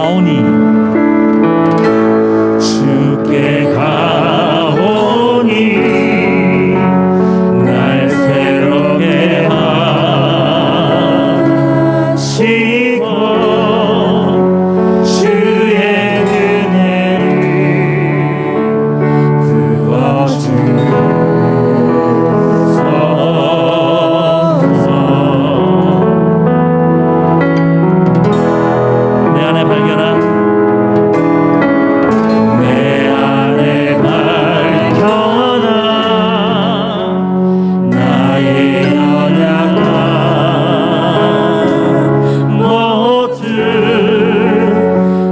가오니 주께 가오니 날 새롭게 하시고 주의 은혜를 부어주소서. 내 안에 발견한 나의 연약함 모두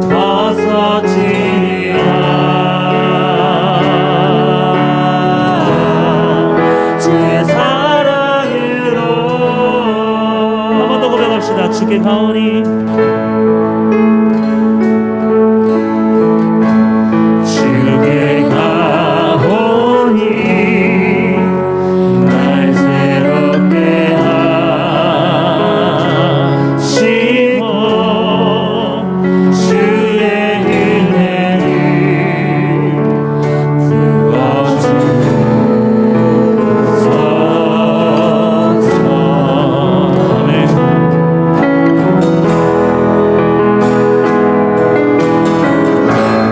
벗어지리라. 주의 사랑으로 한 번 더 고백합시다. 주께 가오니 주께 가오니 날 새롭게 하시고 주의 은혜를 부어주소서. 아멘.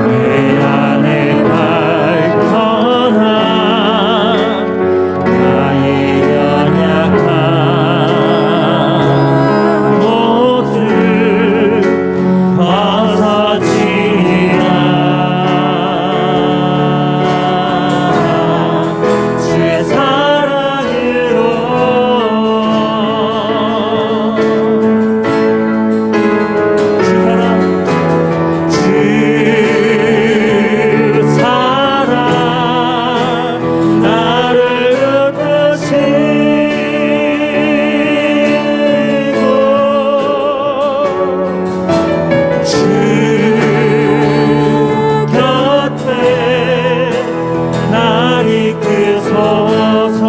내 안에 밝혀나 나의 연약함 모두 벗어지리라. 주의 사랑으로 주 사랑 주 사랑 나를 붙드시고 주 곁에 날 이끄소서.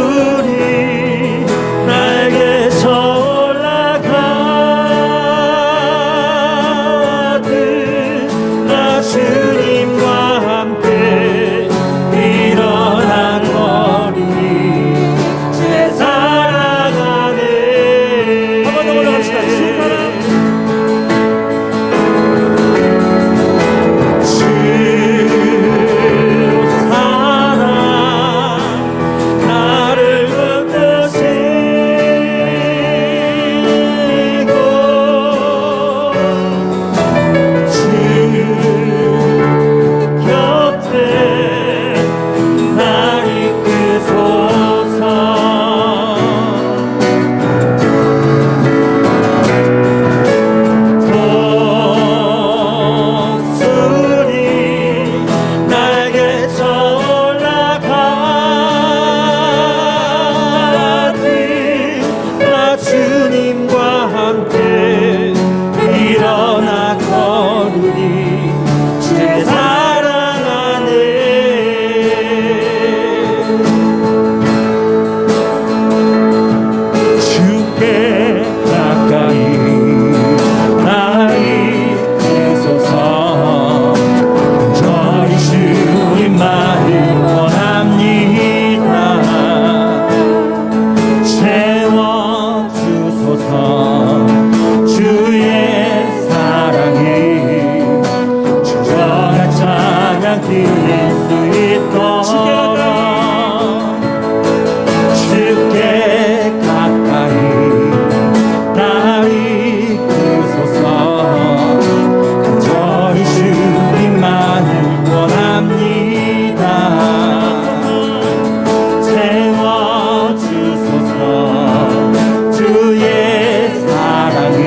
독수리 날개쳐 올라가듯 나 주님과 함께 일어나 거리니 주의 사랑 안에. 한 번 더 올라갑시다. 주 사랑 주 사랑 나를 붙드시고 주 곁에 날 이끄소서. 독수리 날개쳐 올라가듯 나 주님과 함께 일어나 걸으니 주의 사랑 안에. 주께 가까이 날 이끄소서. 저리 주님만을 원합니다. 채워주소서. 주의 사랑이 진정한 찬양 드릴 수 있도록 주께 가까이 날 이끄소서. 간절히 주님만을 원합니다. 채워주소서. 주의 사랑이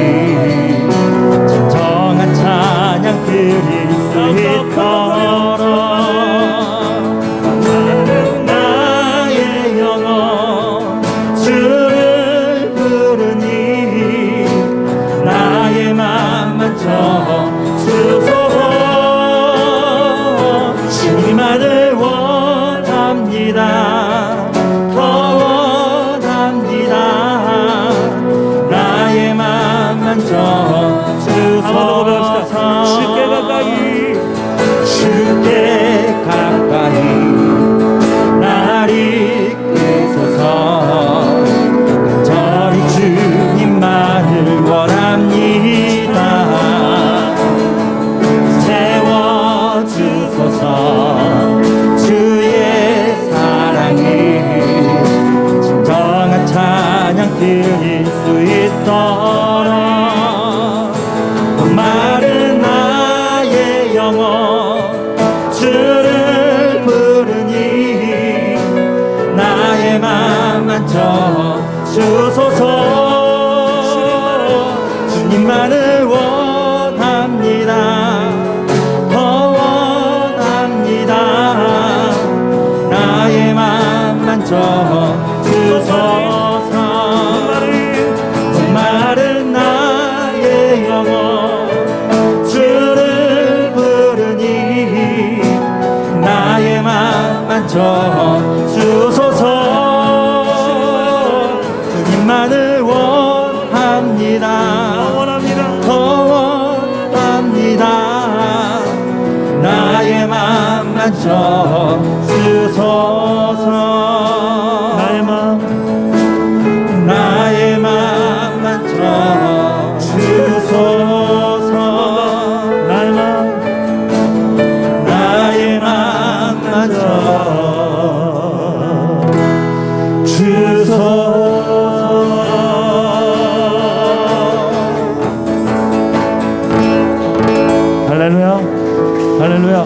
진정한 찬양 드릴 수 있도록 나의 영혼 주를 부르니 나의 맘만 주소서. 주님만을 원합니다. 만져 주소서. 주님만을 원합니다. 더 원합니다. 나의 맘 만져 주소서. 목마른 나의 영혼 주를 부르니 나의 맘 만져 주소서. 주님만을 원합니다. 더 원합니다. 나의 맘 만져 주소서. 나의 맘 만져 주소서. 나의 맘 만져 주소서. 할렐루야, 할렐루야.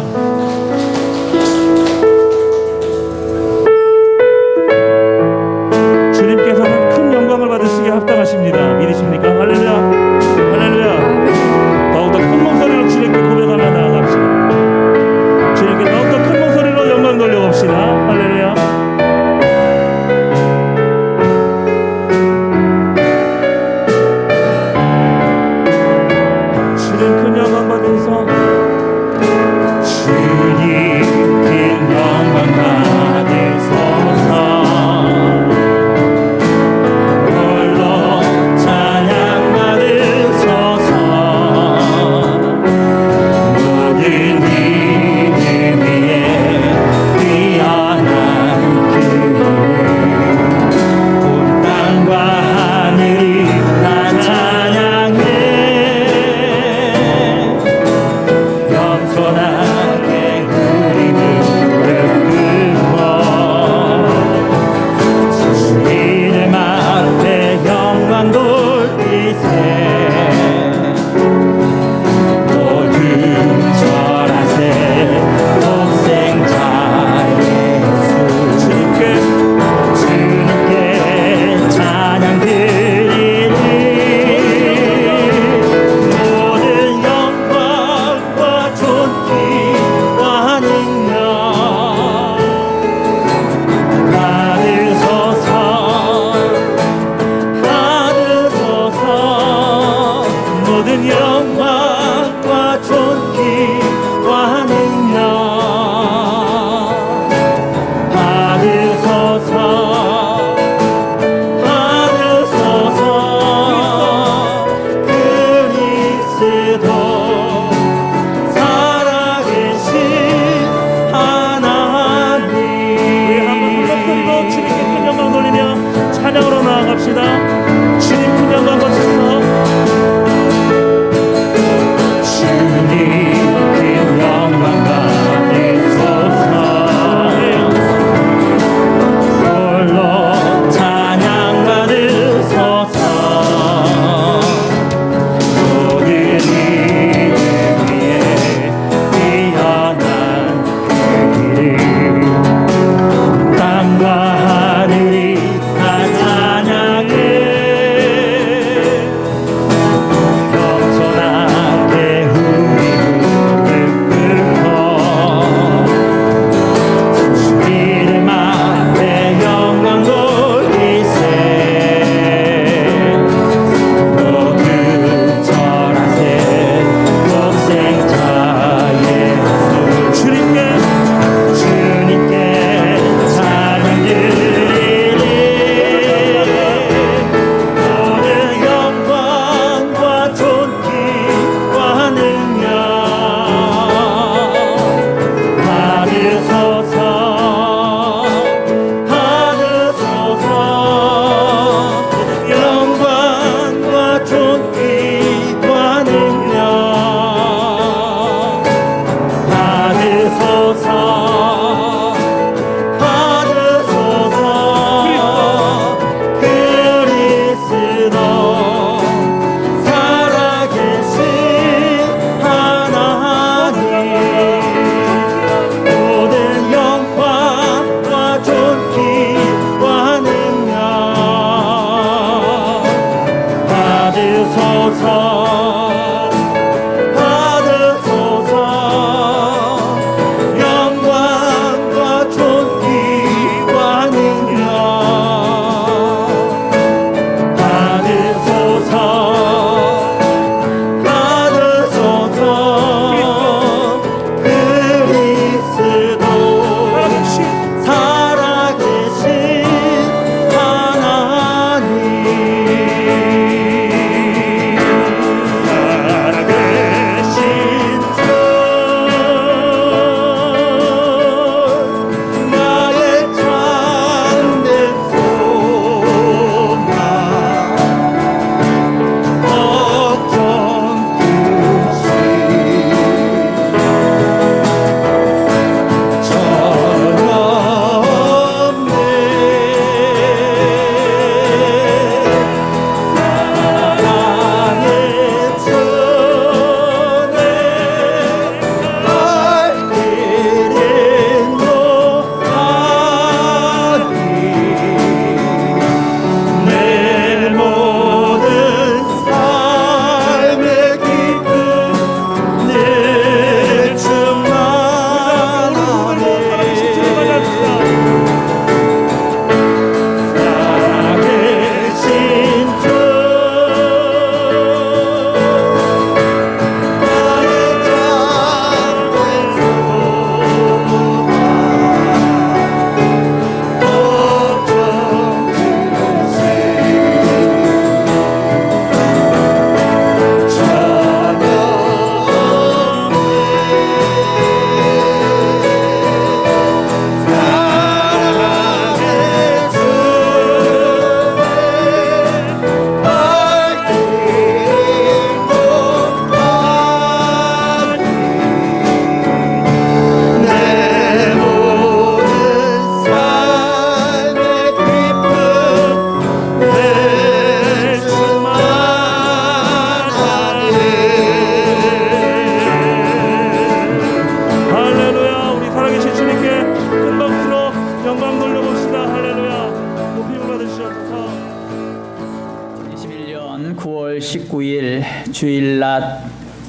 19일 주일낮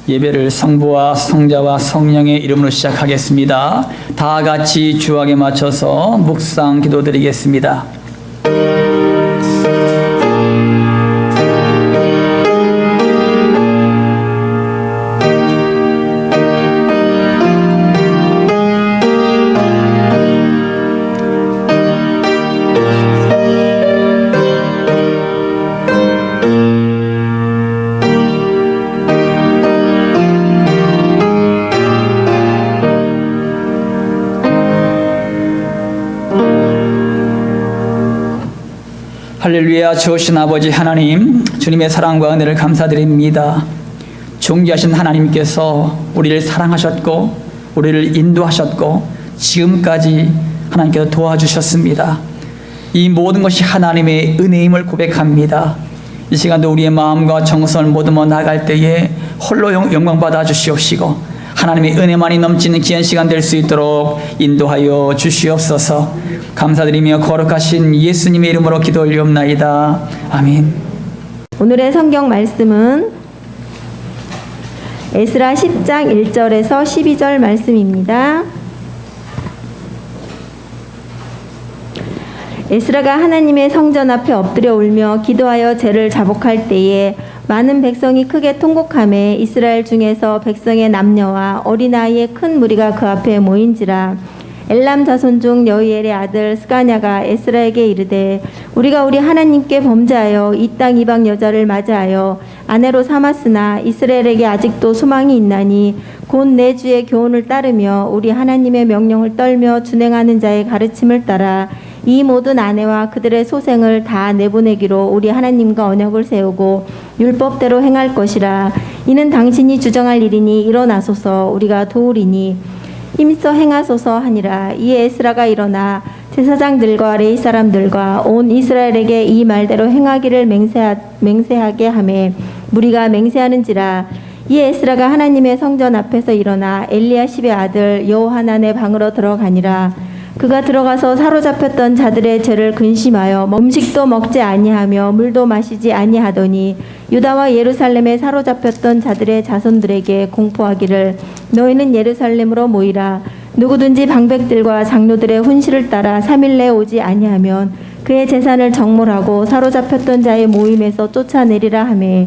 예배를 성부와 성자와 성령의 이름으로 시작하겠습니다. 다 같이 주악에 맞춰서 묵상 기도드리겠습니다. 할렐루야. 주오신 아버지 하나님, 주님의 사랑과 은혜를 감사드립니다. 존귀하신 하나님께서 우리를 사랑하셨고 우리를 인도하셨고 지금까지 하나님께서 도와주셨습니다. 이 모든 것이 하나님의 은혜임을 고백합니다. 이 시간도 우리의 마음과 정성을 모두모 나갈 때에 홀로 영광 받아 주시옵시고 하나님의 은혜만이 넘치는 귀한 시간 될 수 있도록 인도하여 주시옵소서. 감사드리며 거룩하신 예수님의 이름으로 기도 올리옵나이다. 아멘. 오늘의 성경 말씀은 에스라 10장 1절에서 12절 말씀입니다. 에스라가 하나님의 성전 앞에 엎드려 울며 기도하여 죄를 자복할 때에 많은 백성이 크게 통곡하며 이스라엘 중에서 백성의 남녀와 어린아이의 큰 무리가 그 앞에 모인지라. 엘람 자손 중 여이엘의 아들 스가냐가 에스라에게 이르되 우리가 우리 하나님께 범죄하여 이 땅 이방 여자를 맞이하여 아내로 삼았으나 이스라엘에게 아직도 소망이 있나니 곧 내 주의 교훈을 따르며 우리 하나님의 명령을 떨며 준행하는 자의 가르침을 따라 이 모든 아내와 그들의 소생을 다 내보내기로 우리 하나님과 언약을 세우고 율법대로 행할 것이라. 이는 당신이 주정할 일이니 일어나소서. 우리가 도우리니 힘써 행하소서 하니라. 이에 에스라가 일어나 제사장들과 레위 사람들과 온 이스라엘에게 이 말대로 행하기를 맹세하게 하매 무리가 맹세하는지라. 이에 에스라가 하나님의 성전 앞에서 일어나 엘리야십의 아들 여호하난의 방으로 들어가니라. 그가 들어가서 사로잡혔던 자들의 죄를 근심하여 음식도 먹지 아니하며 물도 마시지 아니하더니 유다와 예루살렘에 사로잡혔던 자들의 자손들에게 공포하기를 너희는 예루살렘으로 모이라. 누구든지 방백들과 장로들의 훈시를 따라 3일 내에 오지 아니하면 그의 재산을 정몰하고 사로잡혔던 자의 모임에서 쫓아내리라 하매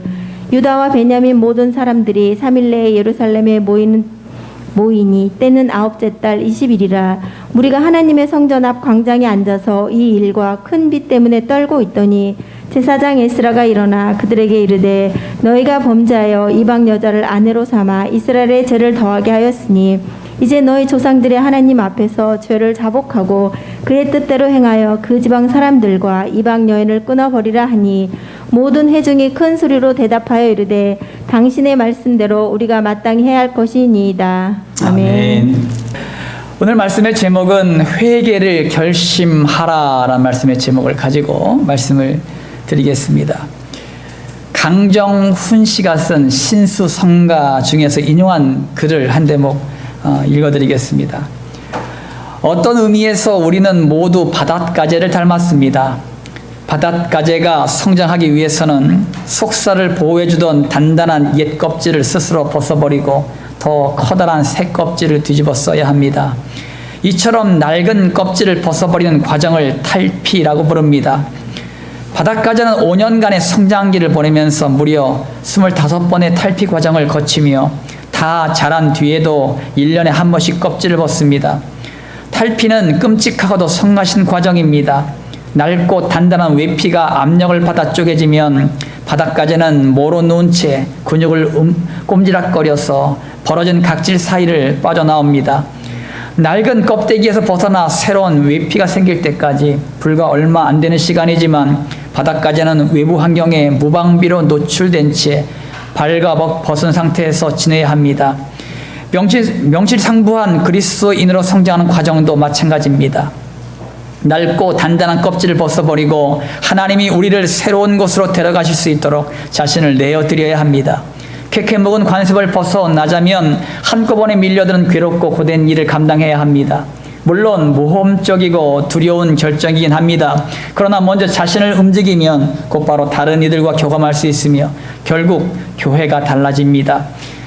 유다와 베냐민 모든 사람들이 3일 내에 예루살렘에 모이니 때는 9째 달 20일이라. 무리가 하나님의 성전 앞 광장에 앉아서 이 일과 큰 비 때문에 떨고 있더니 제사장 에스라가 일어나 그들에게 이르되 너희가 범죄하여 이방 여자를 아내로 삼아 이스라엘의 죄를 더하게 하였으니 이제 너희 조상들의 하나님 앞에서 죄를 자복하고 그의 뜻대로 행하여 그 지방 사람들과 이방 여인을 끊어버리라 하니 모든 회중이 큰 소리로 대답하여 이르되 당신의 말씀대로 우리가 마땅히 해야 할 것이니이다. 아멘. 오늘 말씀의 제목은 회개를 결심하라라는 말씀의 제목을 가지고 말씀을 드리겠습니다. 강정훈 씨가 쓴 신수성가 중에서 인용한 글을 한 대목 읽어드리겠습니다. 어떤 의미에서 우리는 모두 바닷가재를 닮았습니다. 바닷가재가 성장하기 위해서는 속살을 보호해주던 단단한 옛 껍질을 스스로 벗어버리고 더 커다란 새 껍질을 뒤집어 써야 합니다. 이처럼 낡은 껍질을 벗어버리는 과정을 탈피라고 부릅니다. 바닷가재는 5년간의 성장기를 보내면서 무려 25번의 탈피 과정을 거치며 다 자란 뒤에도 1년에 한 번씩 껍질을 벗습니다. 탈피는 끔찍하고도 성가신 과정입니다. 낡고 단단한 외피가 압력을 받아 쪼개지면 바닷가재는 모로 누운 채 근육을 꼼지락거려서 벌어진 각질 사이를 빠져나옵니다. 낡은 껍데기에서 벗어나 새로운 외피가 생길 때까지 불과 얼마 안 되는 시간이지만 바닷가재는 외부 환경에 무방비로 노출된 채 발가벗 벗은 상태에서 지내야 합니다. 명실상부한 그리스도인으로 성장하는 과정도 마찬가지입니다. 낡고 단단한 껍질을 벗어버리고 하나님이 우리를 새로운 곳으로 데려가실 수 있도록 자신을 내어드려야 합니다. 캐캐 묵은 관습을 벗어나자면 한꺼번에 밀려드는 괴롭고 고된 일을 감당해야 합니다. 물론 모험적이고 두려운 결정이긴 합니다. 그러나 먼저 자신을 움직이면 곧바로 다른 이들과 교감할 수 있으며 결국 교회가 달라집니다.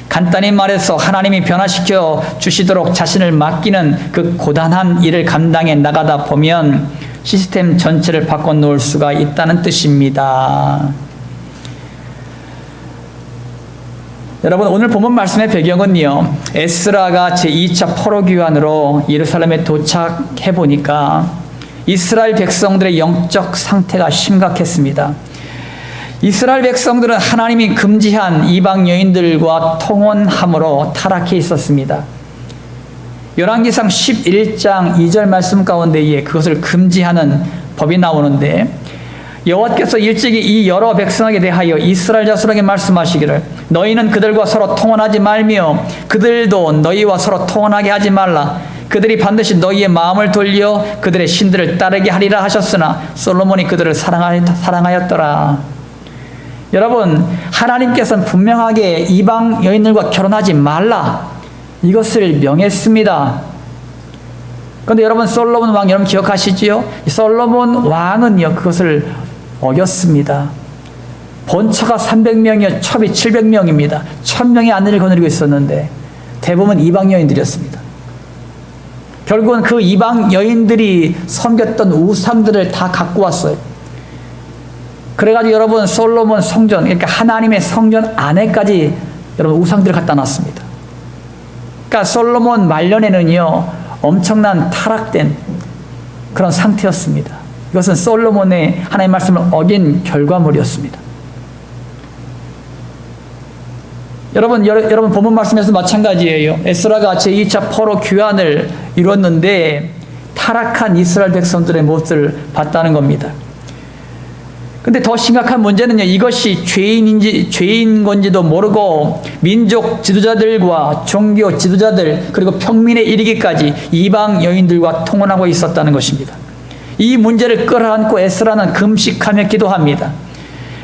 간단히 말해서 하나님이 변화시켜 주시도록 자신을 맡기는 그 고단한 일을 감당해 나가다 보면 시스템 전체를 바꿔놓을 수가 있다는 뜻입니다. 여러분, 오늘 본문 말씀의 배경은요, 에스라가 제2차 포로 귀환으로 예루살렘에 도착해 보니까 이스라엘 백성들의 영적 상태가 심각했습니다. 이스라엘 백성들은 하나님이 금지한 이방 여인들과 통혼함으로 타락해 있었습니다. 열왕기상 11장 2절 말씀 가운데에 그것을 금지하는 법이 나오는데, 여호와께서 일찍이 이 여러 백성에게 대하여 이스라엘 자손에게 말씀하시기를 너희는 그들과 서로 통혼하지 말며 그들도 너희와 서로 통혼하게 하지 말라. 그들이 반드시 너희의 마음을 돌려 그들의 신들을 따르게 하리라 하셨으나 솔로몬이 그들을 사랑하였더라. 여러분, 하나님께서는 분명하게 이방 여인들과 결혼하지 말라, 이것을 명했습니다. 그런데 여러분, 솔로몬 왕 여러분 기억하시지요? 솔로몬 왕은요 그것을 어겼습니다. 본처가 300명이요 첩이 700명입니다. 1000명의 아내를 거느리고 있었는데 대부분 이방 여인들이었습니다. 결국은 그 이방 여인들이 섬겼던 우상들을 다 갖고 왔어요. 그래가지고 여러분, 솔로몬 성전, 그러니까 하나님의 성전 안에까지 여러분 우상들을 갖다 놨습니다. 그러니까 솔로몬 말년에는요 엄청난 타락된 그런 상태였습니다. 이것은 솔로몬의 하나님의 말씀을 어긴 결과물이었습니다. 여러분 본문 말씀에서 마찬가지예요. 에스라가 제2차 포로 귀환을 이뤘는데 타락한 이스라엘 백성들의 모습을 봤다는 겁니다. 근데 더 심각한 문제는요, 이것이 죄인 건지도 모르고 민족 지도자들과 종교 지도자들 그리고 평민에 이르기까지 이방 여인들과 통혼하고 있었다는 것입니다. 이 문제를 끌어안고 에스라는 금식하며 기도합니다.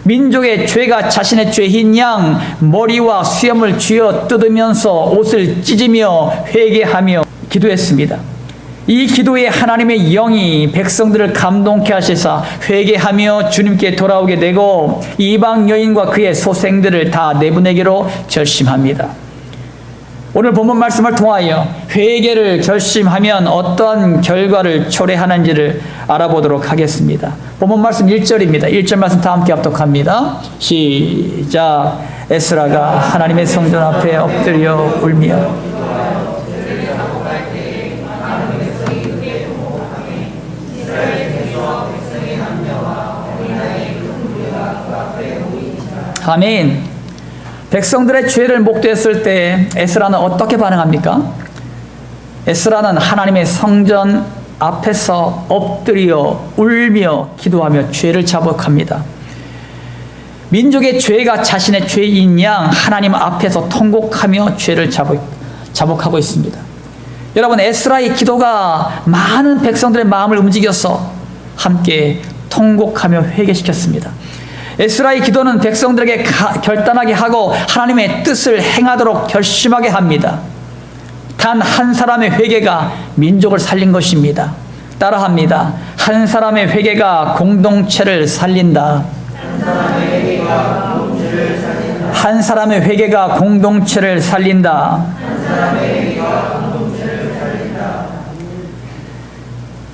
민족의 죄가 자신의 죄인 양 머리와 수염을 쥐어 뜯으면서 옷을 찢으며 회개하며 기도했습니다. 이 기도에 하나님의 영이 백성들을 감동케 하시사 회개하며 주님께 돌아오게 되고 이방 여인과 그의 소생들을 다 내보내기로 결심합니다. 오늘 본문 말씀을 통하여 회개를 결심하면 어떠한 결과를 초래하는지를 알아보도록 하겠습니다. 본문 말씀 1절입니다. 1절 말씀 다 함께 합독합니다. 시작. 에스라가 하나님의 성전 앞에 엎드려 울며 아멘. 백성들의 죄를 목도했을 때 에스라는 어떻게 반응합니까? 에스라는 하나님의 성전 앞에서 엎드려 울며 기도하며 죄를 자복합니다. 민족의 죄가 자신의 죄인 양 하나님 앞에서 통곡하며 죄를 자복하고 있습니다. 여러분, 에스라의 기도가 많은 백성들의 마음을 움직여서 함께 통곡하며 회개시켰습니다. 에스라의 기도는 백성들에게 결단하게 하고 하나님의 뜻을 행하도록 결심하게 합니다. 단 한 사람의 회개가 민족을 살린 것입니다. 따라합니다. 한 사람의 회개가 공동체를 살린다. 한 사람의 회개가 공동체를 살린다.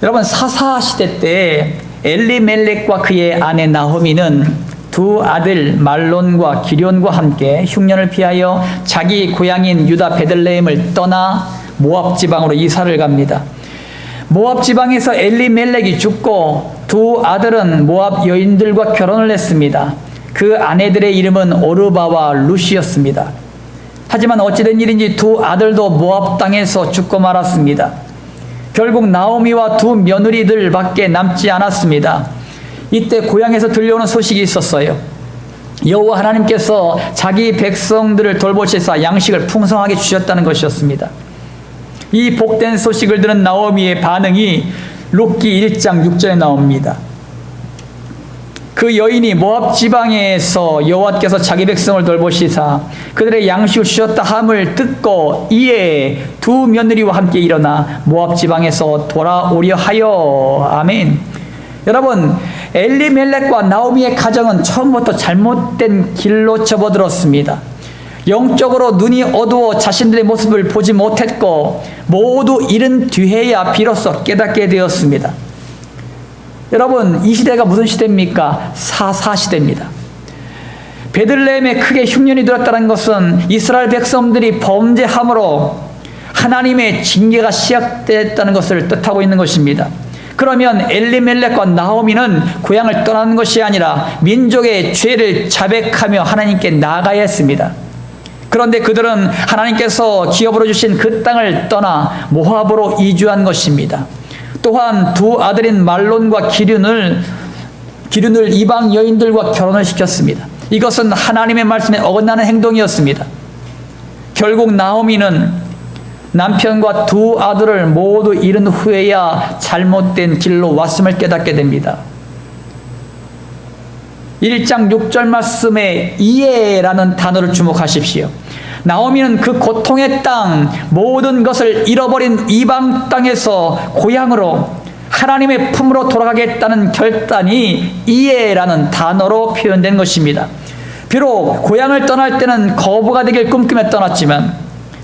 여러분, 사사시대 때 엘리멜렉과 그의 아내 나호미는 두 아들 말론과 기럨과 함께 흉년을 피하여 자기 고향인 유다 베들레헴을 떠나 모압 지방으로 이사를 갑니다. 모압 지방에서 엘리멜렉이 죽고 두 아들은 모압 여인들과 결혼을 했습니다. 그 아내들의 이름은 오르바와 루시였습니다. 하지만 어찌된 일인지 두 아들도 모압 땅에서 죽고 말았습니다. 결국 나오미와 두 며느리들밖에 남지 않았습니다. 이때 고향에서 들려오는 소식이 있었어요. 여호와 하나님께서 자기 백성들을 돌보시사 양식을 풍성하게 주셨다는 것이었습니다. 이 복된 소식을 들은 나오미의 반응이 룻기 1장 6절에 나옵니다. 그 여인이 모압 지방에서 여호와께서 자기 백성을 돌보시사 그들의 양식을 주셨다 함을 듣고 이에 두 며느리와 함께 일어나 모압 지방에서 돌아오려 하여. 아멘. 여러분, 엘리멜렉과 나오미의 가정은 처음부터 잘못된 길로 접어들었습니다. 영적으로 눈이 어두워 자신들의 모습을 보지 못했고 모두 이른 뒤에야 비로소 깨닫게 되었습니다. 여러분, 이 시대가 무슨 시대입니까? 사사시대입니다. 베들레헴에 크게 흉년이 들었다는 것은 이스라엘 백성들이 범죄함으로 하나님의 징계가 시작됐다는 것을 뜻하고 있는 것입니다. 그러면 엘리멜렉과 나오미는 고향을 떠나는 것이 아니라 민족의 죄를 자백하며 하나님께 나아가야 했습니다. 그런데 그들은 하나님께서 기업으로 주신 그 땅을 떠나 모압으로 이주한 것입니다. 또한 두 아들인 말론과 기륜을 이방 여인들과 결혼을 시켰습니다. 이것은 하나님의 말씀에 어긋나는 행동이었습니다. 결국 나오미는 남편과 두 아들을 모두 잃은 후에야 잘못된 길로 왔음을 깨닫게 됩니다. 1장 6절 말씀에 이에라는 단어를 주목하십시오. 나오미는 그 고통의 땅, 모든 것을 잃어버린 이방 땅에서 고향으로 하나님의 품으로 돌아가겠다는 결단이 이에라는 단어로 표현된 것입니다. 비록 고향을 떠날 때는 거부가 되길 꿈꾸며 떠났지만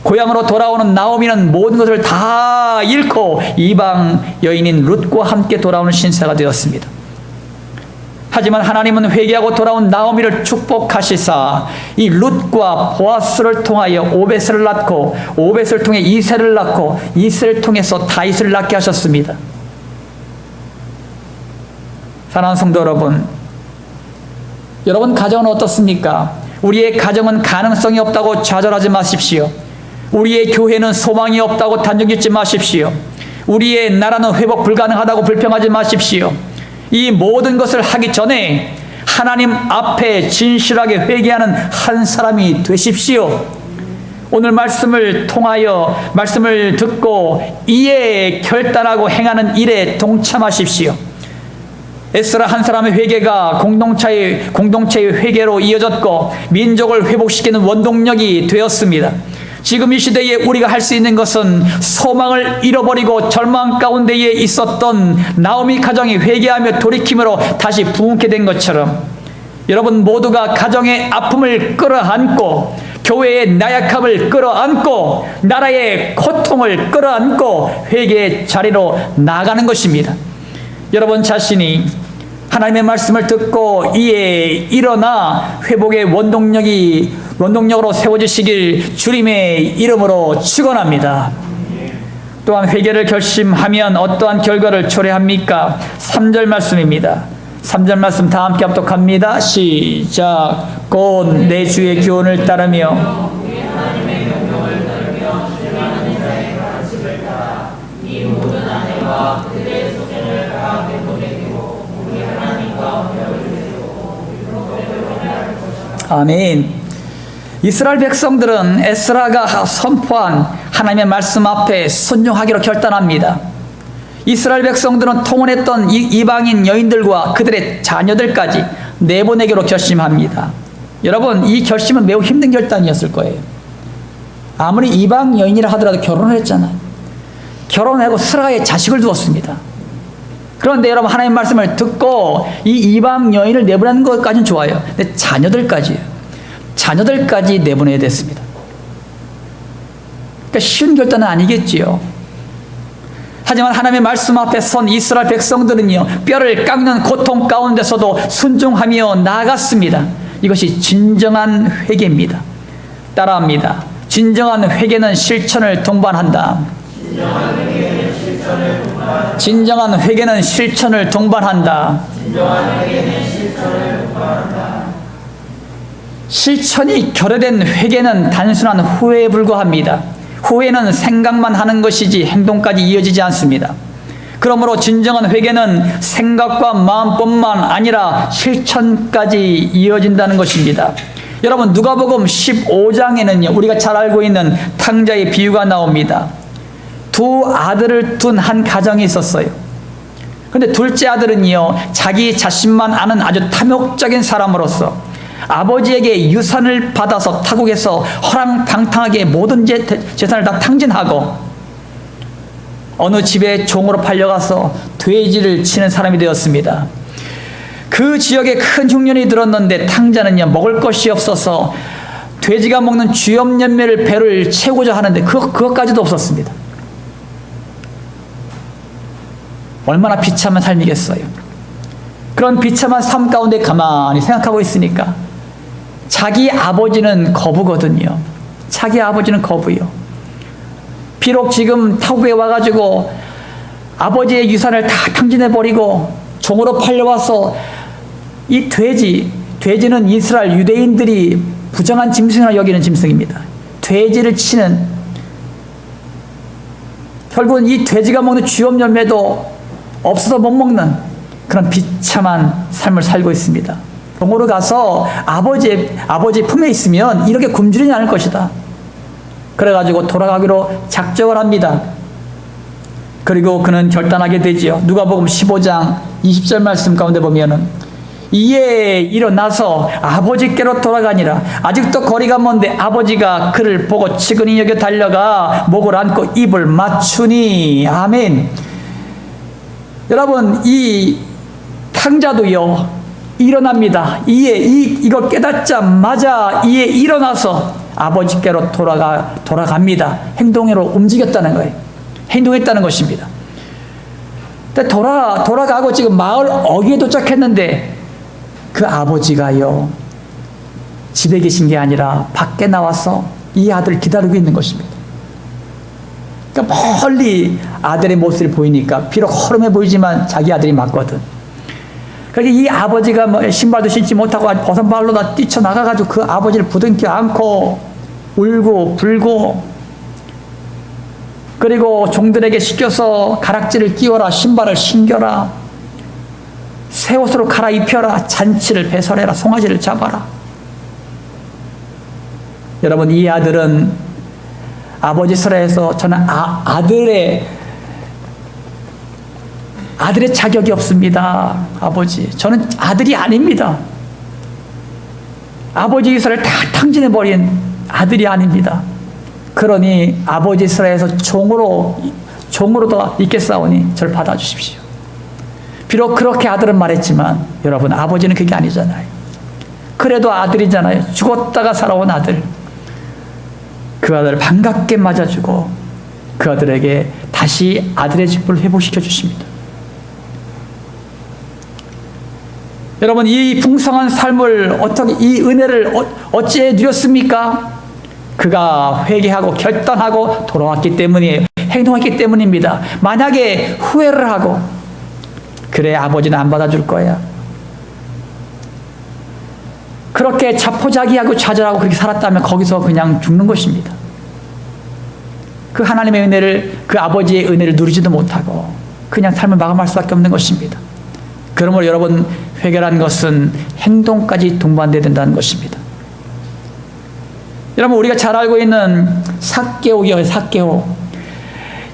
고향으로 돌아오는 나오미는 모든 것을 다 잃고 이방 여인인 룻과 함께 돌아오는 신세가 되었습니다. 하지만 하나님은 회개하고 돌아온 나오미를 축복하시사 이 룻과 보아스를 통하여 오벳을 낳고 오벳을 통해 이새를 낳고 이새를 통해서 다윗을 낳게 하셨습니다. 사랑하는 성도 여러분, 여러분 가정은 어떻습니까? 우리의 가정은 가능성이 없다고 좌절하지 마십시오. 우리의 교회는 소망이 없다고 단정짓지 마십시오. 우리의 나라는 회복 불가능하다고 불평하지 마십시오. 이 모든 것을 하기 전에 하나님 앞에 진실하게 회개하는 한 사람이 되십시오. 오늘 말씀을 통하여 말씀을 듣고 이에 결단하고 행하는 일에 동참하십시오. 에스라 한 사람의 회개가 공동체의 회개로 이어졌고 민족을 회복시키는 원동력이 되었습니다. 지금 이 시대에 우리가 할 수 있는 것은 소망을 잃어버리고 절망 가운데에 있었던 나오미 가정이 회개하며 돌이킴으로 다시 부흥케 된 것처럼 여러분 모두가 가정의 아픔을 끌어안고 교회의 나약함을 끌어안고 나라의 고통을 끌어안고 회개의 자리로 나아가는 것입니다. 여러분 자신이 하나님의 말씀을 듣고 이에 일어나 회복의 원동력으로 세워지시길 주님의 이름으로 축원합니다. 또한 회개를 결심하면 어떠한 결과를 초래합니까? 3절 말씀입니다. 3절 말씀 다 함께 합독합니다. 시작. 곧 내 주의 교훈을 따르며 아멘. 이스라엘 백성들은 에스라가 선포한 하나님의 말씀 앞에 순종하기로 결단합니다. 이스라엘 백성들은 통혼했던 이방인 여인들과 그들의 자녀들까지 내보내기로 결심합니다. 여러분, 이 결심은 매우 힘든 결단이었을 거예요. 아무리 이방 여인이라 하더라도 결혼을 했잖아요. 결혼하고 스라의 자식을 두었습니다. 그런데 여러분 하나님의 말씀을 듣고 이 이방 여인을 내보내는 것까지는 좋아요. 근데 자녀들까지 내보내야 됐습니다. 그러니까 쉬운 결단은 아니겠지요. 하지만 하나님의 말씀 앞에 선 이스라엘 백성들은요, 뼈를 깎는 고통 가운데서도 순종하며 나아갔습니다. 이것이 진정한 회개입니다. 따라합니다. 진정한 회개는 실천을 동반한다. 진정한 회개는 실천을 동반한다. 실천이 결여된 회개는 단순한 후회에 불과합니다. 후회는 생각만 하는 것이지 행동까지 이어지지 않습니다. 그러므로 진정한 회개는 생각과 마음뿐만 아니라 실천까지 이어진다는 것입니다. 여러분 누가복음 15장에는요 우리가 잘 알고 있는 탕자의 비유가 나옵니다. 두 아들을 둔 한 가정이 있었어요. 그런데 둘째 아들은요, 자기 자신만 아는 아주 탐욕적인 사람으로서 아버지에게 유산을 받아서 타국에서 허랑방탕하게 모든 재산을 다 탕진하고 어느 집에 종으로 팔려가서 돼지를 치는 사람이 되었습니다. 그 지역에 큰 흉년이 들었는데 탕자는요, 먹을 것이 없어서 돼지가 먹는 쥐염연매를 배를 채우고자 하는데 그것까지도 없었습니다. 얼마나 비참한 삶이겠어요. 그런 비참한 삶 가운데 가만히 생각하고 있으니까 자기 아버지는 거부거든요. 자기 아버지는 거부요. 비록 지금 타국에 와가지고 아버지의 유산을 다 탕진해버리고 종으로 팔려와서 이 돼지는 이스라엘 유대인들이 부정한 짐승이라 여기는 짐승입니다. 돼지를 치는, 결국은 이 돼지가 먹는 쥐염연매도 없어서 못 먹는 그런 비참한 삶을 살고 있습니다. 종으로 가서 아버지 품에 있으면 이렇게 굶주리지 않을 것이다. 그래가지고 돌아가기로 작정을 합니다. 그리고 그는 결단하게 되지요. 누가복음 15장 20절 말씀 가운데 보면은 이에 일어나서 아버지께로 돌아가니라. 아직도 거리가 먼데 아버지가 그를 보고 측은히 여겨 달려가 목을 안고 입을 맞추니. 아멘. 여러분, 이 탕자도요 일어납니다. 이걸 깨닫자마자 이에 일어나서 아버지께로 돌아갑니다. 행동으로 움직였다는 거예요. 행동했다는 것입니다. 근데 돌아가고 지금 마을 어귀에 도착했는데 그 아버지가요 집에 계신 게 아니라 밖에 나와서 이 아들을 기다리고 있는 것입니다. 그러니까 멀리 아들의 모습이 보이니까 비록 허름해 보이지만 자기 아들이 맞거든. 그러니까 이 아버지가 신발도 신지 못하고 벗은 발로 다 뛰쳐나가가지고 그 아버지를 부둥켜 안고 울고 불고, 그리고 종들에게 시켜서 가락지를 끼워라, 신발을 신겨라, 새 옷으로 갈아입혀라, 잔치를 배설해라, 송아지를 잡아라. 여러분, 이 아들은 아버지 설에서 저는 아들의 자격이 없습니다. 아버지, 저는 아들이 아닙니다. 아버지 이스라엘 다 탕진해버린 아들이 아닙니다. 그러니 아버지 이스라엘에서 종으로도 있겠사오니 저를 받아주십시오. 비록 그렇게 아들은 말했지만 여러분, 아버지는 그게 아니잖아요. 그래도 아들이잖아요. 죽었다가 살아온 아들. 그 아들을 반갑게 맞아주고 그 아들에게 다시 아들의 직분을 회복시켜 주십니다. 여러분, 이 풍성한 삶을 이 은혜를 어찌해 누렸습니까? 그가 회개하고 결단하고 돌아왔기 때문이에요. 행동했기 때문입니다. 만약에 후회를 하고 그래, 아버지는 안 받아줄 거야, 그렇게 자포자기하고 좌절하고 그렇게 살았다면 거기서 그냥 죽는 것입니다. 그 하나님의 은혜를, 그 아버지의 은혜를 누리지도 못하고 그냥 삶을 마감할 수밖에 없는 것입니다. 그러므로 여러분, 회개라는 것은 행동까지 동반돼야 된다는 것입니다. 여러분, 우리가 잘 알고 있는 삭개오요, 삭개오.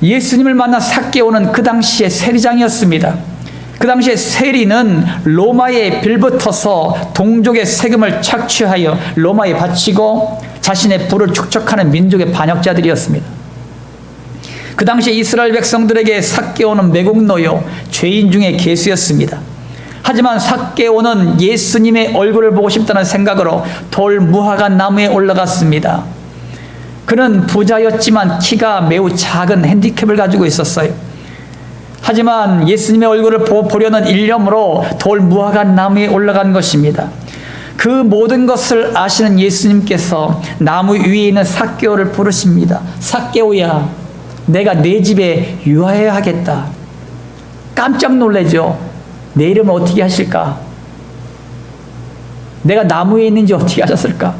예수님을 만난 삭개오는 그 당시에 세리장이었습니다. 그 당시에 세리는 로마에 빌붙어서 동족의 세금을 착취하여 로마에 바치고 자신의 부를 축적하는 민족의 반역자들이었습니다. 그 당시 이스라엘 백성들에게 삭개오는 매국노요, 죄인 중에 괴수였습니다. 하지만 삭개오는 예수님의 얼굴을 보고 싶다는 생각으로 돌 무화과 나무에 올라갔습니다. 그는 부자였지만 키가 매우 작은 핸디캡을 가지고 있었어요. 하지만 예수님의 얼굴을 보려는 일념으로 돌 무화과 나무에 올라간 것입니다. 그 모든 것을 아시는 예수님께서 나무 위에 있는 삭개오를 부르십니다. 삭개오야, 내가 네 집에 유하여야 하겠다. 깜짝 놀라죠. 내 이름은 어떻게 하실까? 내가 나무에 있는지 어떻게 하셨을까?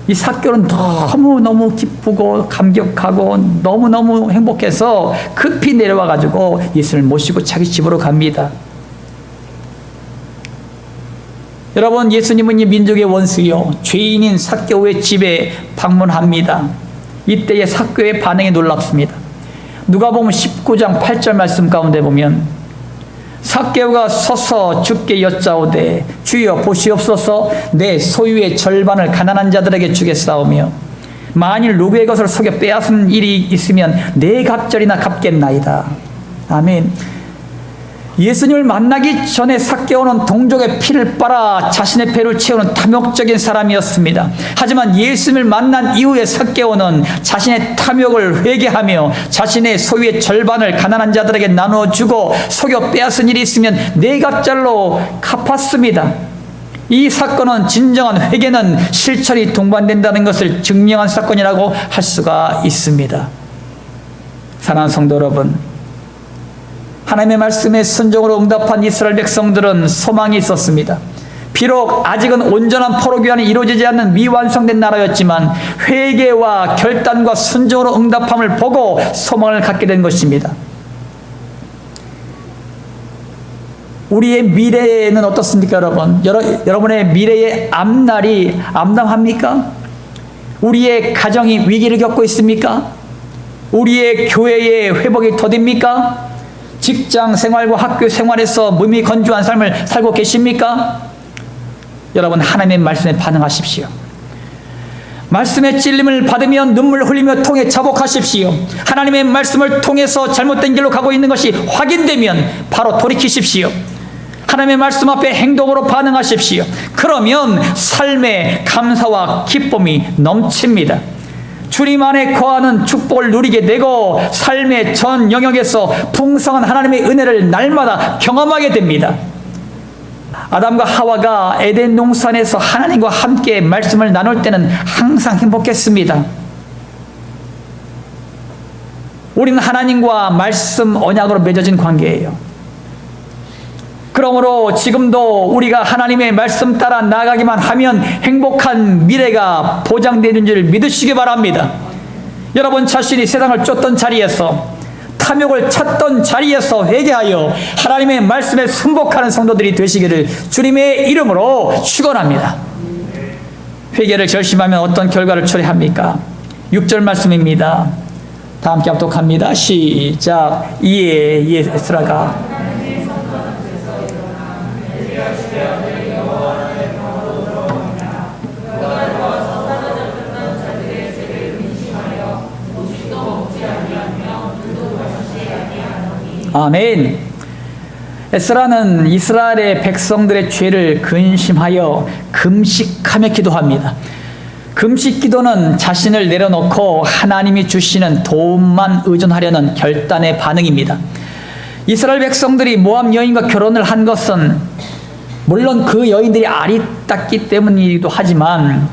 이 삭개오는 너무너무 기쁘고 감격하고 너무너무 행복해서 급히 내려와가지고 예수를 모시고 자기 집으로 갑니다. 여러분, 예수님은 이 민족의 원수요, 죄인인 삭개오의 집에 방문합니다. 이때의 삭개오의 반응이 놀랍습니다. 누가복음 19장 8절 말씀 가운데 보면 삭개오가 서서 주께 여짜오되 주여 보시옵소서 내 소유의 절반을 가난한 자들에게 주겠사오며 만일 누구의 것을 속여 빼앗은 일이 있으면 네 갑절이나 갚겠나이다. 아멘. 예수님을 만나기 전에 삭개오는 동족의 피를 빨아 자신의 배를 채우는 탐욕적인 사람이었습니다. 하지만 예수님을 만난 이후에 삭개오는 자신의 탐욕을 회개하며 자신의 소유의 절반을 가난한 자들에게 나눠주고 속여 빼앗은 일이 있으면 네 갑절로 갚았습니다. 이 사건은 진정한 회개는 실천이 동반된다는 것을 증명한 사건이라고 할 수가 있습니다. 사랑하는 성도 여러분, 하나님의 말씀에 순종으로 응답한 이스라엘 백성들은 소망이 있었습니다. 비록 아직은 온전한 포로교환이 이루어지지 않는 미완성된 나라였지만 회개와 결단과 순종으로 응답함을 보고 소망을 갖게 된 것입니다. 우리의 미래는 어떻습니까, 여러분? 여러분의 미래의 앞날이 암담합니까? 우리의 가정이 위기를 겪고 있습니까? 우리의 교회의 회복이 더딥니까? 직장 생활과 학교 생활에서 몸이 건조한 삶을 살고 계십니까? 여러분, 하나님의 말씀에 반응하십시오. 말씀의 찔림을 받으면 눈물 흘리며 통해 자복하십시오. 하나님의 말씀을 통해서 잘못된 길로 가고 있는 것이 확인되면 바로 돌이키십시오. 하나님의 말씀 앞에 행동으로 반응하십시오. 그러면 삶에 감사와 기쁨이 넘칩니다. 주님 안에 거하는 축복을 누리게 되고 삶의 전 영역에서 풍성한 하나님의 은혜를 날마다 경험하게 됩니다. 아담과 하와가 에덴 동산에서 하나님과 함께 말씀을 나눌 때는 항상 행복했습니다. 우리는 하나님과 말씀 언약으로 맺어진 관계예요. 그러므로 지금도 우리가 하나님의 말씀 따라 나아가기만 하면 행복한 미래가 보장되는 줄 믿으시기 바랍니다. 여러분 자신이 세상을 쫓던 자리에서, 탐욕을 찾던 자리에서 회개하여 하나님의 말씀에 순복하는 성도들이 되시기를 주님의 이름으로 축원합니다. 회개를 결심하면 어떤 결과를 초래합니까? 6절 말씀입니다. 다 함께 합독합니다. 시작. 이에 에스라가 아멘. 에스라는 이스라엘의 백성들의 죄를 근심하여 금식하며 기도합니다. 금식 기도는 자신을 내려놓고 하나님이 주시는 도움만 의존하려는 결단의 반응입니다. 이스라엘 백성들이 모압 여인과 결혼을 한 것은 물론 그 여인들이 아리따기 때문이기도 하지만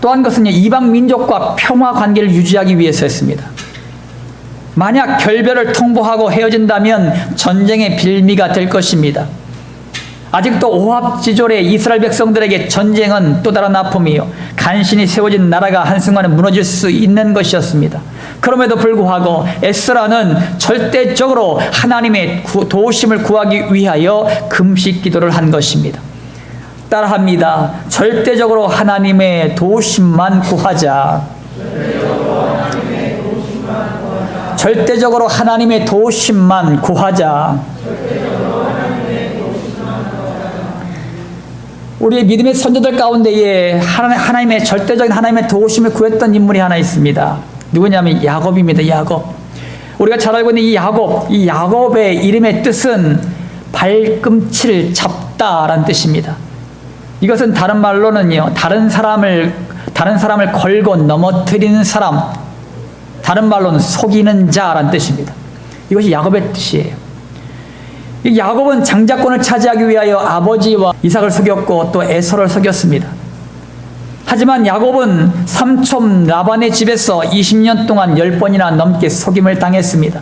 또 한 것은 이방 민족과 평화 관계를 유지하기 위해서였습니다. 만약 결별을 통보하고 헤어진다면 전쟁의 빌미가 될 것입니다. 아직도 오합지졸의 이스라엘 백성들에게 전쟁은 또 다른 아픔이요, 간신히 세워진 나라가 한순간에 무너질 수 있는 것이었습니다. 그럼에도 불구하고 에스라는 절대적으로 하나님의 도우심을 구하기 위하여 금식 기도를 한 것입니다. 따라합니다. 절대적으로 하나님의 도우심만 구하자. 절대적으로 하나님의 도우심만 구하자. 우리의 믿음의 선조들 가운데에 하나님의 절대적인 하나님의 도우심을 구했던 인물이 하나 있습니다. 누구냐면 야곱입니다. 야곱. 우리가 잘 알고 있는 이 야곱의 이름의 뜻은 발꿈치를 잡다라는 뜻입니다. 이것은 다른 말로는요, 다른 사람을 걸고 넘어뜨리는 사람, 다른 말로는 속이는 자라는 뜻입니다. 이것이 야곱의 뜻이에요. 이 야곱은 장자권을 차지하기 위하여 아버지와 이삭을 속였고 또 에서를 속였습니다. 하지만 야곱은 삼촌 라반의 집에서 20년 동안 10번이나 넘게 속임을 당했습니다.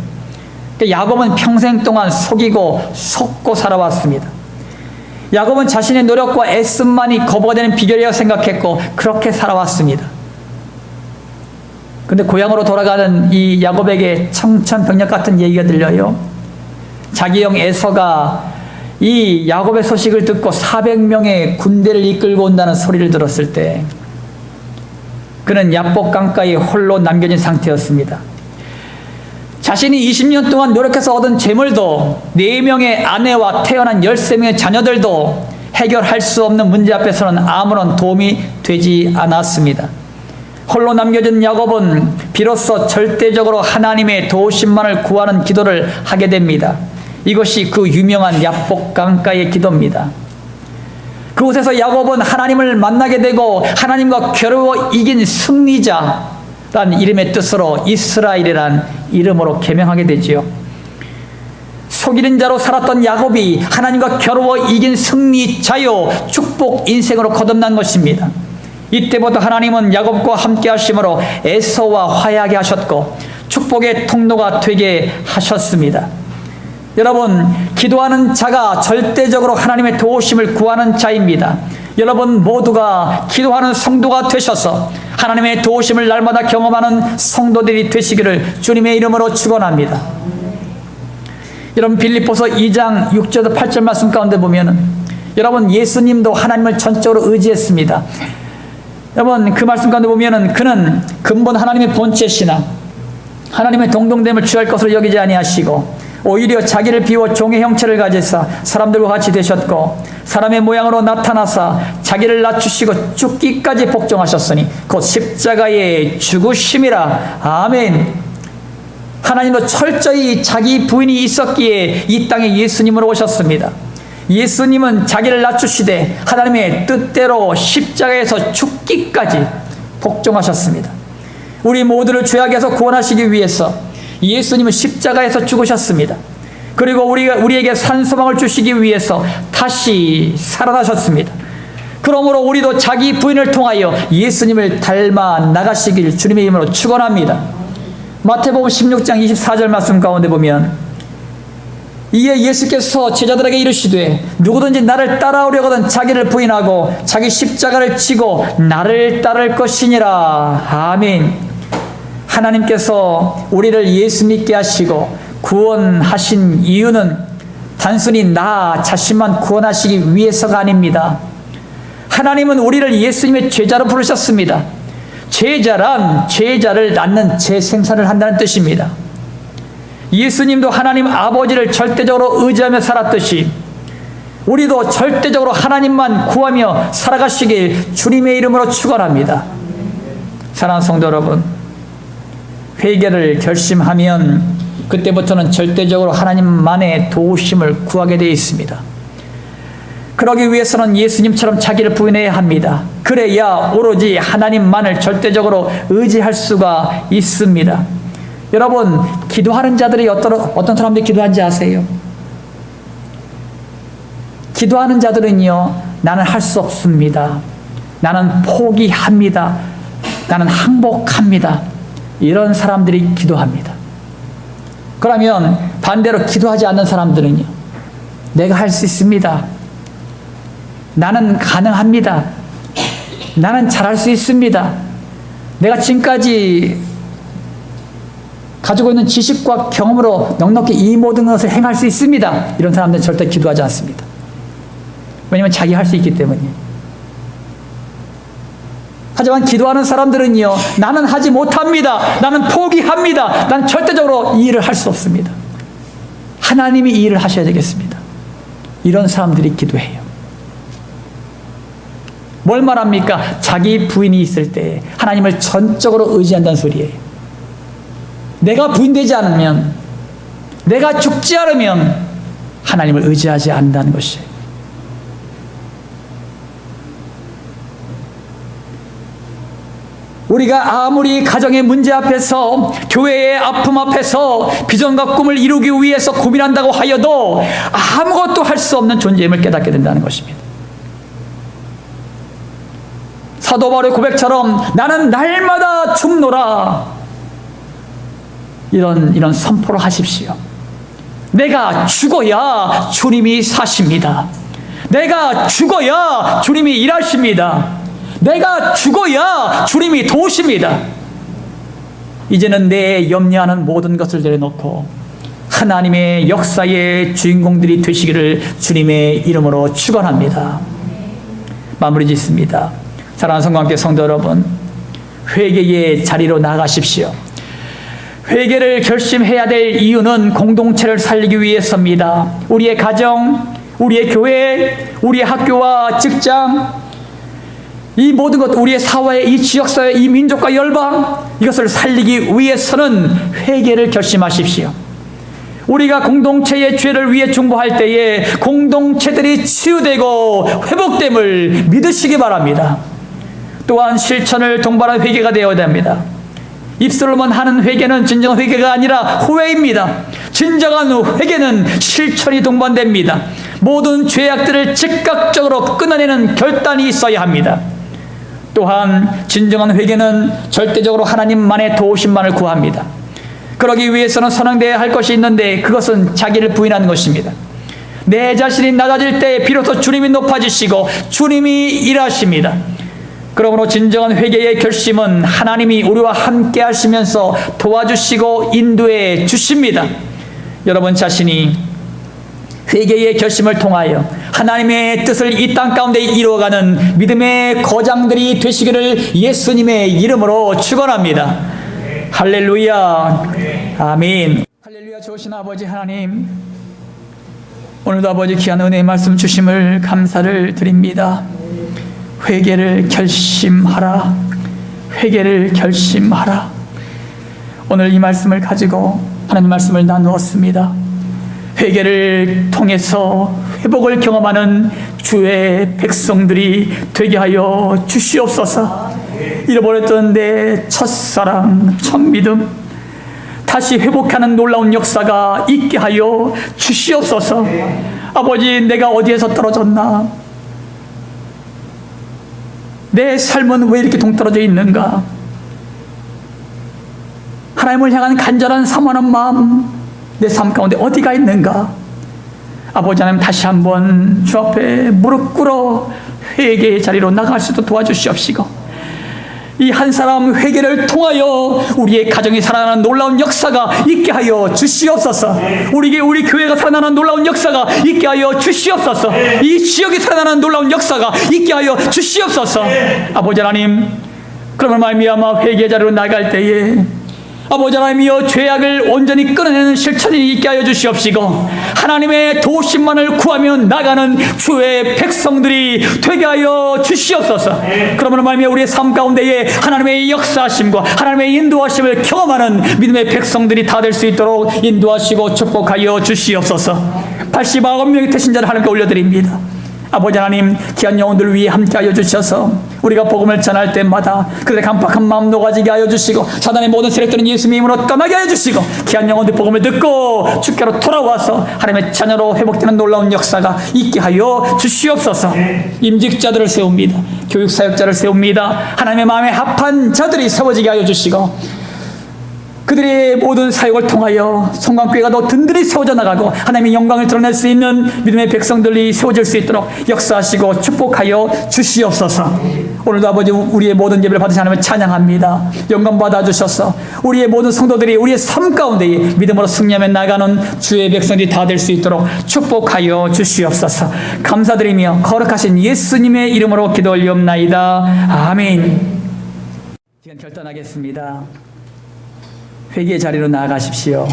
야곱은 평생 동안 속고 살아왔습니다. 야곱은 자신의 노력과 애씀만이 거부가 되는 비결이라고 생각했고 그렇게 살아왔습니다. 근데 고향으로 돌아가는 이 야곱에게 청천벽력 같은 얘기가 들려요. 자기 형 에서가 이 야곱의 소식을 듣고 400명의 군대를 이끌고 온다는 소리를 들었을 때 그는 야복 강가에 홀로 남겨진 상태였습니다. 자신이 20년 동안 노력해서 얻은 재물도 4명의 아내와 태어난 13명의 자녀들도 해결할 수 없는 문제 앞에서는 아무런 도움이 되지 않았습니다. 홀로 남겨진 야곱은 비로소 절대적으로 하나님의 도우심만을 구하는 기도를 하게 됩니다. 이것이 그 유명한 야복 강가의 기도입니다. 그곳에서 야곱은 하나님을 만나게 되고 하나님과 겨루어 이긴 승리자란 이름의 뜻으로 이스라엘이란 이름으로 개명하게 되지요. 속이는 자로 살았던 야곱이 하나님과 겨루어 이긴 승리자요 축복 인생으로 거듭난 것입니다. 이때부터 하나님은 야곱과 함께 하심으로 에서와 화해하게 하셨고 축복의 통로가 되게 하셨습니다. 여러분, 기도하는 자가 절대적으로 하나님의 도우심을 구하는 자입니다. 여러분 모두가 기도하는 성도가 되셔서 하나님의 도우심을 날마다 경험하는 성도들이 되시기를 주님의 이름으로 축원합니다. 여러분, 빌립보서 2장 6절에서 8절 말씀 가운데 보면은 여러분 예수님도 하나님을 전적으로 의지했습니다. 여러분 그 말씀 가운데 보면은 그는 근본 하나님의 본체시나 하나님의 동등됨을 취할 것으로 여기지 아니하시고 오히려 자기를 비워 종의 형체를 가지사 사람들과 같이 되셨고 사람의 모양으로 나타나사 자기를 낮추시고 죽기까지 복종하셨으니 곧 십자가의 죽으심이라. 아멘. 하나님도 철저히 자기 부인이 있었기에 이 땅에 예수님으로 오셨습니다. 예수님은 자기를 낮추시되 하나님의 뜻대로 십자가에서 죽기까지 복종하셨습니다. 우리 모두를 죄악에서 구원하시기 위해서 예수님은 십자가에서 죽으셨습니다. 그리고 우리에게 산소망을 주시기 위해서 다시 살아나셨습니다. 그러므로 우리도 자기 부인을 통하여 예수님을 닮아 나가시길 주님의 이름으로 축원합니다. 마태복음 16장 24절 말씀 가운데 보면 이에 예수께서 제자들에게 이르시되 누구든지 나를 따라오려거든 자기를 부인하고 자기 십자가를 지고 나를 따를 것이니라. 아멘. 하나님께서 우리를 예수 믿게 하시고 구원하신 이유는 단순히 나 자신만 구원하시기 위해서가 아닙니다. 하나님은 우리를 예수님의 제자로 부르셨습니다. 제자란 제자를 낳는 재생산을 한다는 뜻입니다. 예수님도 하나님 아버지를 절대적으로 의지하며 살았듯이 우리도 절대적으로 하나님만 구하며 살아가시길 주님의 이름으로 축원합니다. 사랑하는 성도 여러분, 회개를 결심하면 그때부터는 절대적으로 하나님만의 도우심을 구하게 되어 있습니다. 그러기 위해서는 예수님처럼 자기를 부인해야 합니다. 그래야 오로지 하나님만을 절대적으로 의지할 수가 있습니다. 여러분, 기도하는 자들이 어떤 사람들이 기도하는지 아세요? 기도하는 자들은요, 나는 할 수 없습니다. 나는 포기합니다. 나는 항복합니다. 이런 사람들이 기도합니다. 그러면 반대로 기도하지 않는 사람들은요, 내가 할 수 있습니다. 나는 가능합니다. 나는 잘할 수 있습니다. 내가 지금까지 가지고 있는 지식과 경험으로 넉넉히 이 모든 것을 행할 수 있습니다. 이런 사람들은 절대 기도하지 않습니다. 왜냐하면 자기 할 수 있기 때문이에요. 하지만 기도하는 사람들은요, 나는 하지 못합니다. 나는 포기합니다. 난 절대적으로 이 일을 할 수 없습니다. 하나님이 이 일을 하셔야 되겠습니다. 이런 사람들이 기도해요. 뭘 말합니까? 자기 부인이 있을 때 하나님을 전적으로 의지한다는 소리예요. 내가 부인되지 않으면, 내가 죽지 않으면 하나님을 의지하지 않는다는 것이에요. 우리가 아무리 가정의 문제 앞에서, 교회의 아픔 앞에서 비전과 꿈을 이루기 위해서 고민한다고 하여도 아무것도 할 수 없는 존재임을 깨닫게 된다는 것입니다. 사도 바울의 고백처럼 나는 날마다 죽노라, 이런 선포를 하십시오. 내가 죽어야 주님이 사십니다. 내가 죽어야 주님이 일하십니다. 내가 죽어야 주님이 도우십니다. 이제는 내 염려하는 모든 것을 내려놓고 하나님의 역사의 주인공들이 되시기를 주님의 이름으로 축원합니다. 마무리 짓습니다. 사랑하는 성도님께 성도 여러분, 회개의 자리로 나가십시오. 회개를 결심해야 될 이유는 공동체를 살리기 위해서입니다. 우리의 가정, 우리의 교회, 우리의 학교와 직장, 이 모든 것, 우리의 사회, 이 지역사회, 이 민족과 열방, 이것을 살리기 위해서는 회개를 결심하십시오. 우리가 공동체의 죄를 위해 중보할 때에 공동체들이 치유되고 회복됨을 믿으시기 바랍니다. 또한 실천을 동반한 회개가 되어야 됩니다. 입술로만 하는 회개는 진정한 회개가 아니라 후회입니다. 진정한 회개는 실천이 동반됩니다. 모든 죄악들을 즉각적으로 끊어내는 결단이 있어야 합니다. 또한 진정한 회개는 절대적으로 하나님만의 도우심만을 구합니다. 그러기 위해서는 선행되어야 할 것이 있는데 그것은 자기를 부인하는 것입니다. 내 자신이 낮아질 때 비로소 주님이 높아지시고 주님이 일하십니다. 그러므로 진정한 회개의 결심은 하나님이 우리와 함께 하시면서 도와주시고 인도해 주십니다. 여러분 자신이 회개의 결심을 통하여 하나님의 뜻을 이 땅 가운데 이루어가는 믿음의 거장들이 되시기를 예수님의 이름으로 축원합니다. 할렐루야. 아멘. 할렐루야. 좋으신 아버지 하나님, 오늘도 아버지 귀한 은혜의 말씀 주심을 감사를 드립니다. 회개를 결심하라. 회개를 결심하라. 오늘 이 말씀을 가지고 하나님의 말씀을 나누었습니다. 회개를 통해서 회복을 경험하는 주의 백성들이 되게 하여 주시옵소서. 잃어버렸던 내 첫사랑, 첫믿음 다시 회복하는 놀라운 역사가 있게 하여 주시옵소서. 아버지, 내가 어디에서 떨어졌나? 내 삶은 왜 이렇게 동떨어져 있는가? 하나님을 향한 간절한 사모하는 마음, 내 삶 가운데 어디가 있는가? 아버지 하나님, 다시 한번 주 앞에 무릎 꿇어 회개의 자리로 나갈 수 있도록 도와주시옵시고, 이 한 사람 회개를 통하여 우리의 가정이 살아나는 놀라운 역사가 있게 하여 주시옵소서. 우리 교회가 살아나는 놀라운 역사가 있게 하여 주시옵소서. 이 지역이 살아나는 놀라운 역사가 있게 하여 주시옵소서. 아버지 하나님, 그러면 말미암아 회개의 자리로 나갈 때에 아버지 하나님이여 죄악을 온전히 끊어내는 실천이 있게 하여 주시옵시고, 하나님의 도우심만을 구하며 나가는 주의 백성들이 되게 하여 주시옵소서. 그러므로 말미암아 우리의 삶 가운데에 하나님의 역사하심과 하나님의 인도하심을 경험하는 믿음의 백성들이 다 될 수 있도록 인도하시고 축복하여 주시옵소서. 89명의 태신자를 하나님께 올려드립니다. 아버지 하나님, 귀한 영혼들을 위해 함께하여 주셔서 우리가 복음을 전할 때마다 그들의 간박한 마음 녹아지게 하여 주시고, 사단의 모든 세력들은 예수님의 이름으로 떠나게 하여 주시고, 귀한 영혼들 복음을 듣고 주께로 돌아와서 하나님의 자녀로 회복되는 놀라운 역사가 있게 하여 주시옵소서. 임직자들을 세웁니다. 교육사역자를 세웁니다. 하나님의 마음에 합한 자들이 세워지게 하여 주시고, 그들의 모든 사역을 통하여 성광교회가 더 든든히 세워져 나가고 하나님의 영광을 드러낼 수 있는 믿음의 백성들이 세워질 수 있도록 역사하시고 축복하여 주시옵소서. 오늘도 아버지, 우리의 모든 예배를 받으신 하나님을 찬양합니다. 영광 받아주셔서 우리의 모든 성도들이 우리의 삶 가운데 믿음으로 승리하며 나가는 주의 백성들이 다 될 수 있도록 축복하여 주시옵소서. 감사드리며 거룩하신 예수님의 이름으로 기도 올리옵나이다. 아멘. 지금 결단하겠습니다. 회개의 자리로 나아가십시오.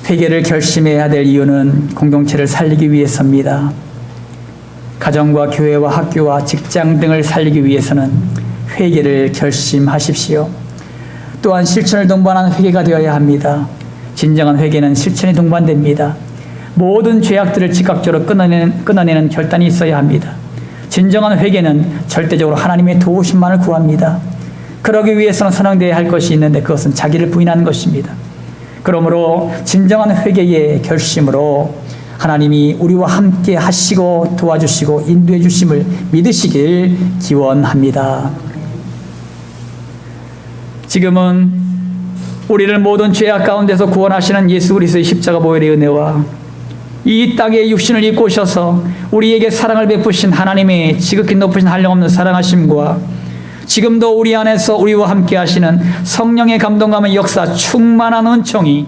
회개를 결심해야 될 이유는 공동체를 살리기 위해서입니다. 가정과 교회와 학교와 직장 등을 살리기 위해서는 회개를 결심하십시오. 또한 실천을 동반하는 회개가 되어야 합니다. 진정한 회개는 실천이 동반됩니다. 모든 죄악들을 즉각적으로 끊어내는 결단이 있어야 합니다. 진정한 회개는 절대적으로 하나님의 도우심만을 구합니다. 그러기 위해서는 선행되어야 할 것이 있는데 그것은 자기를 부인하는 것입니다. 그러므로 진정한 회개의 결심으로 하나님이 우리와 함께 하시고 도와주시고 인도해 주심을 믿으시길 기원합니다. 지금은 우리를 모든 죄악 가운데서 구원하시는 예수 그리스도의 십자가 보혈의 은혜와 이 땅에 육신을 입고 오셔서 우리에게 사랑을 베푸신 하나님의 지극히 높으신 한량없는 사랑하심과 지금도 우리 안에서 우리와 함께 하시는 성령의 감동감의 역사 충만한 은총이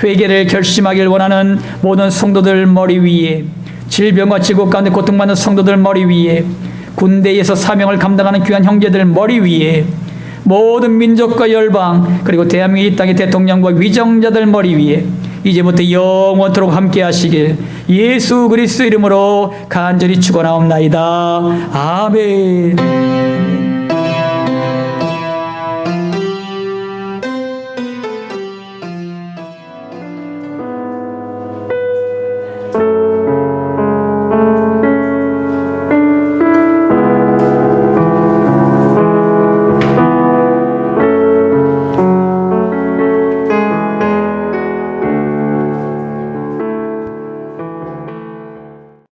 회개를 결심하길 원하는 모든 성도들 머리 위에, 질병과 질곡 가운데 고통받는 성도들 머리 위에, 군대에서 사명을 감당하는 귀한 형제들 머리 위에, 모든 민족과 열방 그리고 대한민국 이 땅의 대통령과 위정자들 머리 위에 이제부터 영원토록 함께 하시길 예수 그리스도 이름으로 간절히 축원하옵나이다. 아멘.